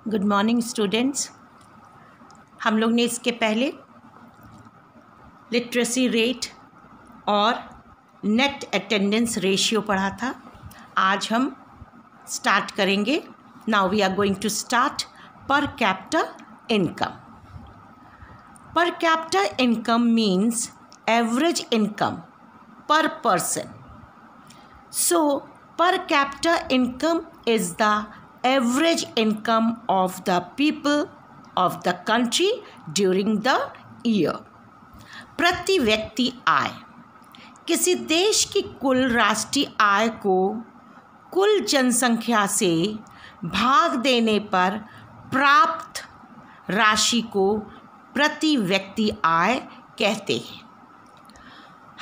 Good morning students. हम लोग ने इसके पहले लिटरेसी रेट और नेट अटेंडेंस रेशियो पढ़ा था। आज हम स्टार्ट करेंगे। Now we are going to start per capita income. Per capita income means average income per person. So, per capita income is the average income of the people of the country during the year. प्रति व्यक्ति आय किसी देश की कुल राष्ट्रीय आय को कुल जनसंख्या से भाग देने पर प्राप्त राशि को प्रति व्यक्ति आय कहते हैं।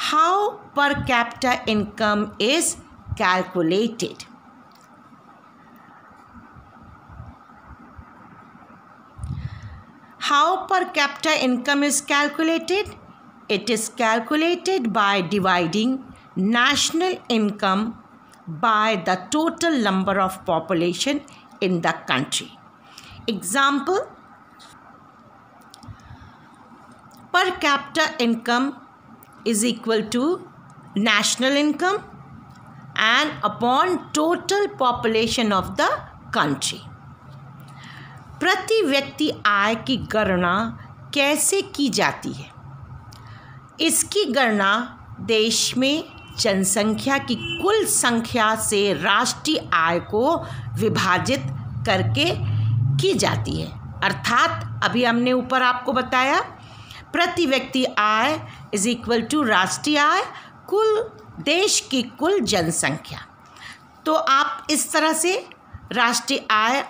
How per capita income is calculated? How per capita income is calculated? It is calculated by dividing national income by the total number of population in the country. Example, per capita income is equal to national income and upon total population of the country. प्रति व्यक्ति आय की गणना कैसे की जाती है? इसकी गणना देश में जनसंख्या की कुल संख्या से राष्ट्रीय आय को विभाजित करके की जाती है। अर्थात अभी हमने ऊपर आपको बताया प्रति व्यक्ति आय इज इक्वल टू राष्ट्रीय आय कुल देश की कुल जनसंख्या। तो आप इस तरह से राष्ट्रीय आय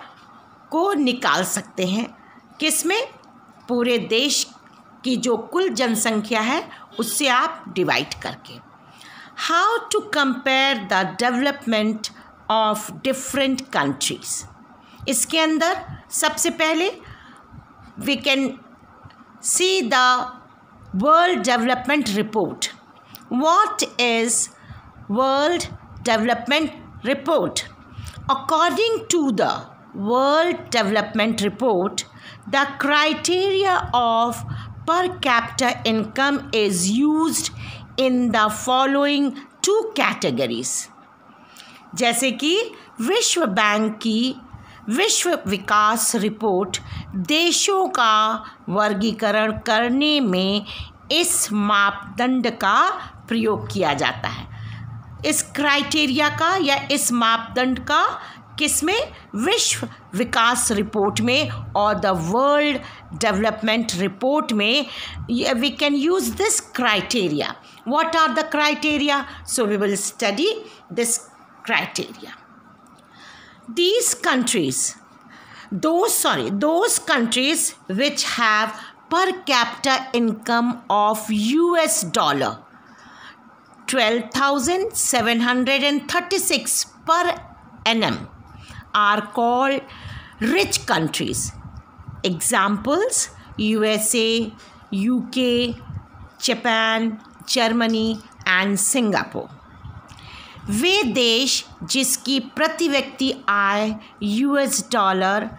को निकाल सकते हैं। किसमें? पूरे देश की जो कुल जनसंख्या है उससे आप डिवाइड करके। How to compare the development of different countries. इसके अंदर सबसे पहले we can see the World Development Report. What is World Development Report? According to the World Development Report, the criteria of per capita income is used in the following two categories. जैसे कि विश्व bank की विश्व विकास report देशों का वर्गीकरण करने में इस मापदंड का प्रयोग किया जाता है। इस क्राइटेरिया का या इस मापदंड का किसमें? विश्व विकास रिपोर्ट में और द वर्ल्ड डेवलपमेंट रिपोर्ट में we can use this criteria. What are the criteria? So we will study this criteria. These countries, those countries which have per capita income of US dollar 12,736 per annum are called rich countries. Examples: USA, UK, Japan, Germany and Singapore. वे देश जिसकी प्रति व्यक्ति आय US dollar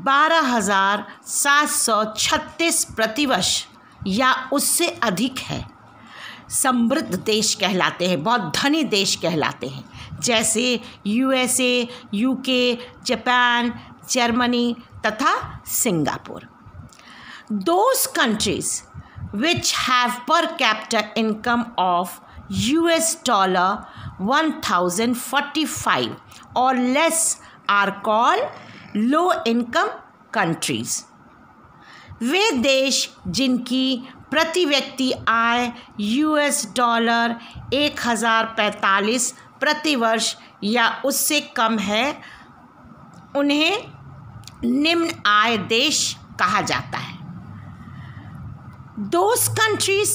12,736 प्रतिवर्ष या उससे अधिक है समृद्ध देश कहलाते हैं, बहुत धनी देश कहलाते हैं। जैसे USA, UK, जापान, जर्मनी तथा Singapore. Those countries which have per capita income of US dollar 1,045 or less are called low income countries. वे देश जिनकी प्रति व्यक्ति आय US डॉलर 1,045 प्रति वर्ष या उससे कम है उन्हें निम्न आय देश कहा जाता है। Those countries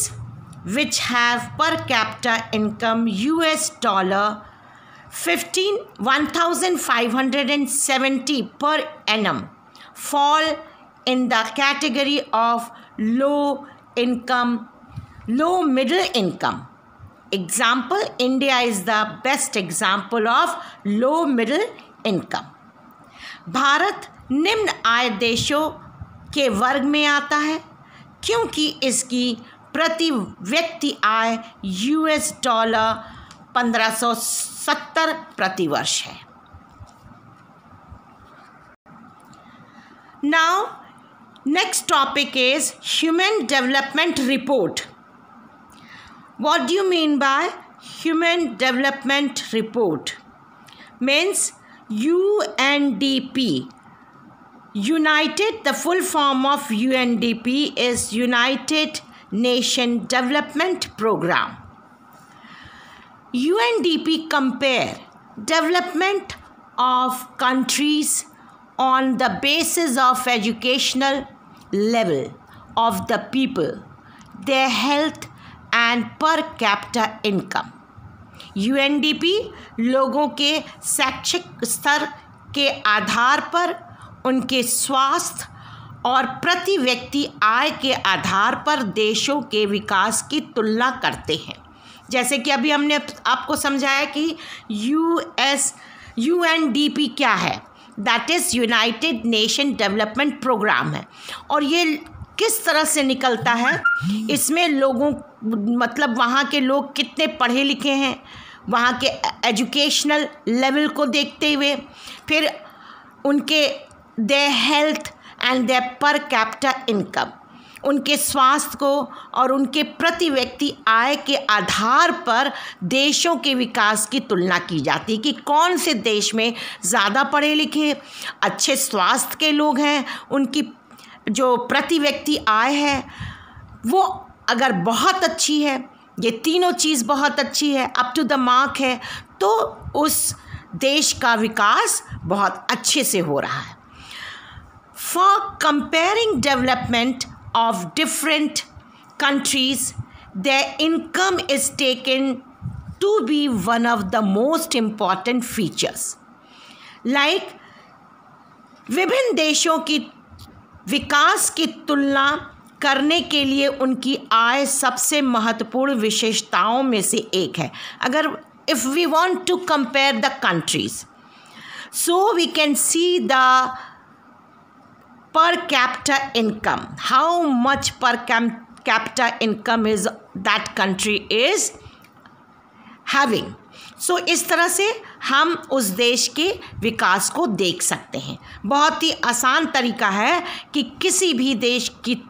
which have per capita income US dollar 1,570 per annum fall in the category of low middle income. Example, India is the best example of low middle income. Bharat निम्न आय देशों के वर्ग में आता है क्योंकि इसकी प्रति व्यक्ति आय $1570 प्रति वर्ष है। Now, next topic is Human Development Report. What do you mean by Human Development Report? Means UNDP. United, the full form of UNDP is United Nation Development Program. UNDP compare development of countries on the basis of educational level of the people, their health and per capita income. UNDP लोगों के शैक्षिक स्तर के आधार पर, उनके स्वास्थ्य और प्रति व्यक्ति आय के आधार पर देशों के विकास की तुलना करते हैं। जैसे कि अभी हमने आपको समझाया कि UNDP क्या है, that is United Nation development programme है। और ये किस तरह से निकलता है, इसमें लोगों मतलब वहाँ के लोग कितने पढ़े लिखे हैं, वहाँ के एजुकेशनल लेवल को देखते हुए, फिर उनके their health and their per capita income, उनके स्वास्थ्य को और उनके प्रति व्यक्ति आय के आधार पर देशों के विकास की तुलना की जाती है कि कौन से देश में ज़्यादा पढ़े लिखे, अच्छे स्वास्थ्य के लोग हैं, उनकी जो प्रति व्यक्ति आय है वो अगर बहुत अच्छी है, ये तीनों चीज़ बहुत अच्छी है, अप टू द मार्क है, तो उस देश का विकास बहुत अच्छे से हो रहा है। For comparing development of different countries, their income is taken to be one of the most important features. Like विभिन्न देशों की विकास की तुलना करने के लिए उनकी आय सबसे महत्वपूर्ण विशेषताओं में से एक है। अगर if we want to compare the countries, so we can see the per capita income, how much per capita income is that country is having. So इस तरह से हम उस देश के विकास को देख सकते हैं। बहुत ही आसान तरीका है कि किसी भी देश की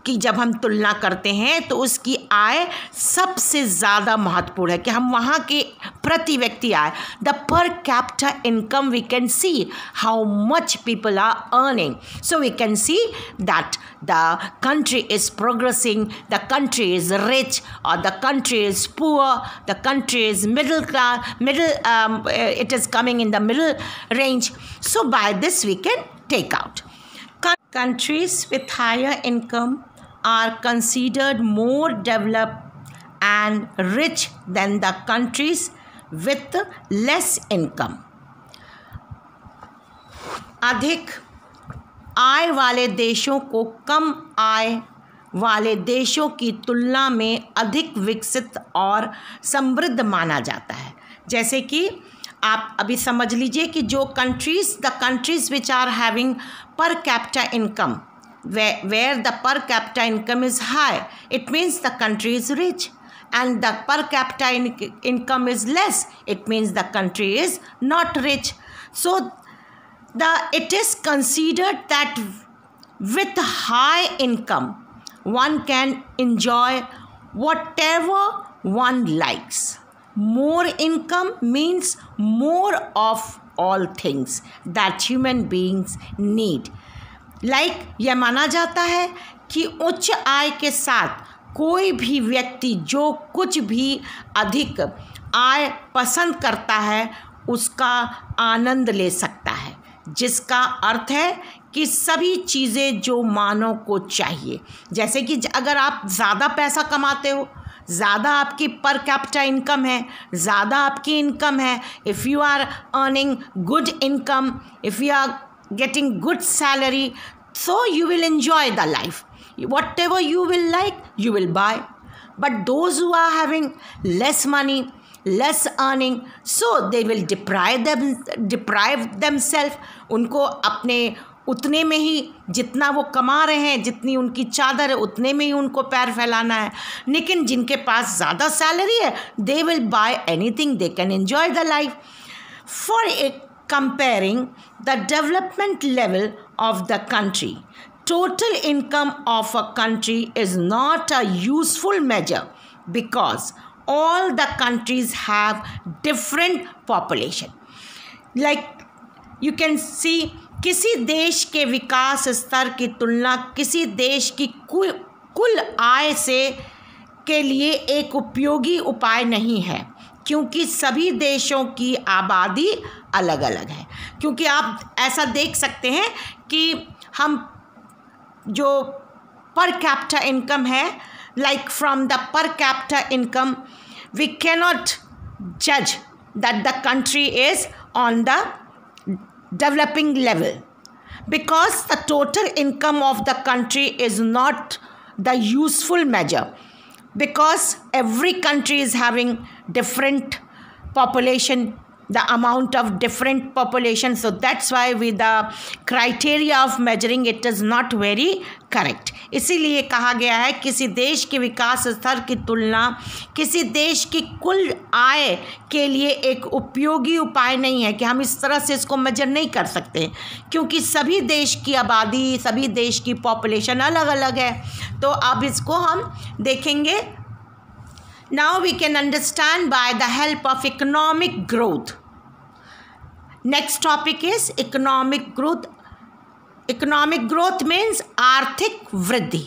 जब हम तुलना करते हैं तो उसकी आय सबसे ज़्यादा महत्वपूर्ण है कि हम वहाँ के प्रति व्यक्ति आय, the per capita income, we can see how much people are earning, so we can see that the country is progressing, the country is rich और the country is poor, the country is middle class, it is coming in the middle range. So by this we can take out. Countries with higher income are considered more developed and rich than the countries with less income. अधिक आय वाले देशों को कम आय वाले देशों की तुलना में अधिक विकसित और समृद्ध माना जाता है। जैसे कि आप अभी समझ लीजिए कि जो countries, the countries which are having per capita income, where the per capita income is high, it means the country is rich, and the per capita income is less, it means the country is not rich. So it is considered that with high income one can enjoy whatever one likes. More income means more of all things that human beings need. Like यह माना जाता है कि उच्च आय के साथ कोई भी व्यक्ति जो कुछ भी अधिक आय पसंद करता है उसका आनंद ले सकता है, जिसका अर्थ है कि सभी चीज़ें जो मानव को चाहिए। जैसे कि अगर आप ज़्यादा पैसा कमाते हो, ज़्यादा आपकी पर कैपिटा इनकम है, ज़्यादा आपकी इनकम है, if you are earning good income, if you are getting good salary, so you will enjoy the life. Whatever you will like, you will buy. But those who are having less money, less earning, so they will deprive themselves. उनको अपने उतने में ही जितना वो कमा रहे हैं, जितनी उनकी चादर है, उतने में ही उनको पैर फैलाना है। लेकिन जिनके पास ज़्यादा सैलरी है, they will buy anything, they can enjoy the life. For comparing the development level of the country, total income of a country is not a useful measure because all the countries have different population. Like you can see, किसी देश के विकास स्तर की तुलना किसी देश की कुल आय से के लिए एक उपयोगी उपाय नहीं है, क्योंकि सभी देशों की आबादी अलग अलग है। क्योंकि आप ऐसा देख सकते हैं कि हम जो पर कैपिटा इनकम है, like from the per capita income we cannot जज that the country is on the developing level, because the total income of the country is not the useful measure, because every country is having different population, the amount of different population, so that's why with the criteria of measuring it is not very correct. इसीलिए कहा गया है किसी देश के विकास स्तर की तुलना किसी देश की कुल आय के लिए एक उपयोगी उपाय नहीं है, कि हम इस तरह से इसको मेजर नहीं कर सकते, क्योंकि सभी देश की आबादी, सभी देश की पॉपुलेशन अलग अलग है। तो अब इसको हम देखेंगे। Now we can understand by the help of economic growth. Next topic is economic growth. Economic growth means आर्थिक वृद्धि.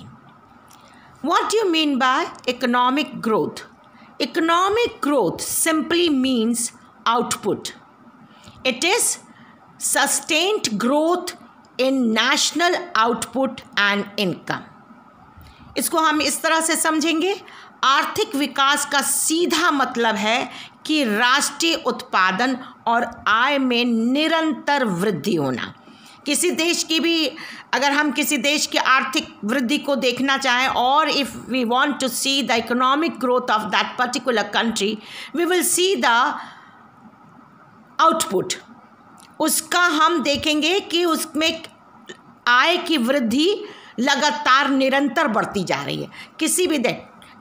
What do you mean by economic growth? Economic growth simply means output. It is sustained growth in national output and income. इसको हम इस तरह से समझेंगे, आर्थिक विकास का सीधा मतलब है कि राष्ट्रीय उत्पादन और आय में निरंतर वृद्धि होना। किसी देश की भी, अगर हम किसी देश की आर्थिक वृद्धि को देखना चाहें, और if we want to see the economic growth of that particular country, we will see the output. उसका हम देखेंगे कि उसमें आय की वृद्धि लगातार निरंतर बढ़ती जा रही है। किसी भी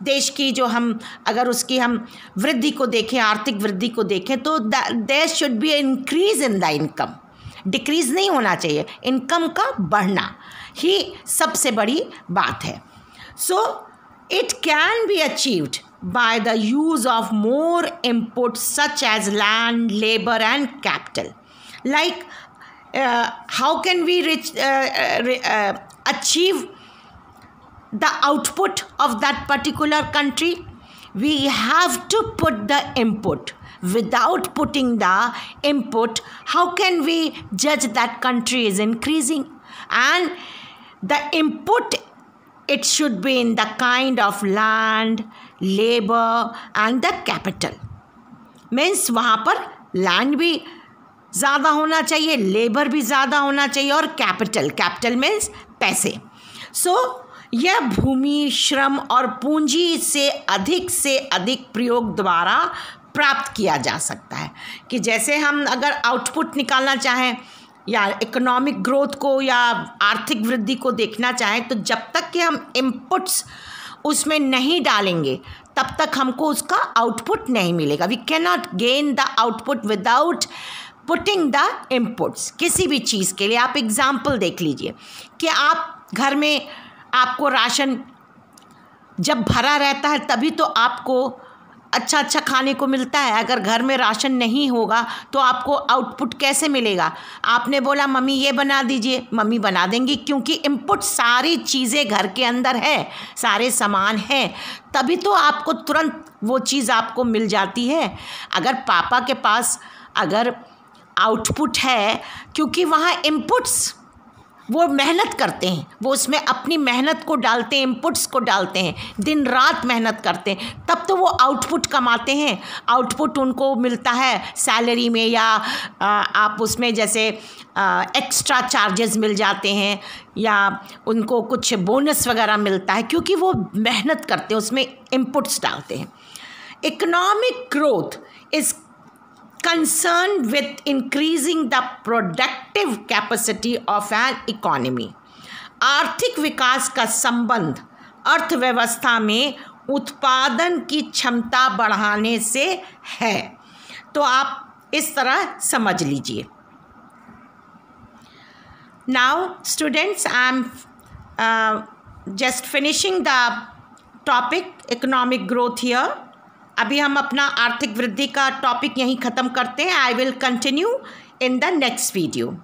देश की जो हम अगर उसकी हम वृद्धि को देखें, आर्थिक वृद्धि को देखें, तो there should be increase in the income. Decrease नहीं होना चाहिए, इनकम का बढ़ना ही सबसे बड़ी बात है। So it can be achieved by the use of more inputs such as land, labor and capital. Like how can we achieve the output of that particular country? We have to put the input. Without putting the input, how can we judge that country is increasing? And the input, it should be in the kind of land, labor and the capital. Means वहाँ पर land भी ज़्यादा होना चाहिए, labour भी ज़्यादा होना चाहिए, और कैपिटल मीन्स पैसे। सो यह भूमि, श्रम और पूंजी से अधिक प्रयोग द्वारा प्राप्त किया जा सकता है। कि जैसे हम अगर आउटपुट निकालना चाहें या इकोनॉमिक ग्रोथ को या आर्थिक वृद्धि को देखना चाहें, तो जब तक कि हम इनपुट्स उसमें नहीं डालेंगे तब तक हमको उसका आउटपुट नहीं मिलेगा। We can not gain the output without putting the inputs. किसी भी चीज़ के लिए आप एग्जाम्पल देख लीजिए कि आप घर में आपको राशन जब भरा रहता है तभी तो आपको अच्छा खाने को मिलता है। अगर घर में राशन नहीं होगा तो आपको आउटपुट कैसे मिलेगा? आपने बोला मम्मी ये बना दीजिए, मम्मी बना देंगी, क्योंकि इनपुट सारी चीज़ें घर के अंदर है, सारे सामान हैं, तभी तो आपको तुरंत वो चीज़ आपको मिल जाती है। अगर पापा के पास अगर आउटपुट है, क्योंकि वहाँ इनपुट्स वो मेहनत करते हैं, वो उसमें अपनी मेहनत को डालते हैं, इनपुट्स को डालते हैं, दिन रात मेहनत करते हैं, तब तो वो आउटपुट कमाते हैं। आउटपुट उनको मिलता है सैलरी में, या आप उसमें जैसे एक्स्ट्रा चार्जेस मिल जाते हैं, या उनको कुछ बोनस वगैरह मिलता है, क्योंकि वो मेहनत करते हैं, उसमें इनपुट्स डालते हैं। Economic growth is concerned with increasing the productive capacity of an economy. आर्थिक विकास का संबंध अर्थव्यवस्था में उत्पादन की क्षमता बढ़ाने से है। तो आप इस तरह समझ लीजिए। Now students, I am just finishing the topic economic growth here. अभी हम अपना आर्थिक वृद्धि का टॉपिक यहीं ख़त्म करते हैं। I will continue in the next video.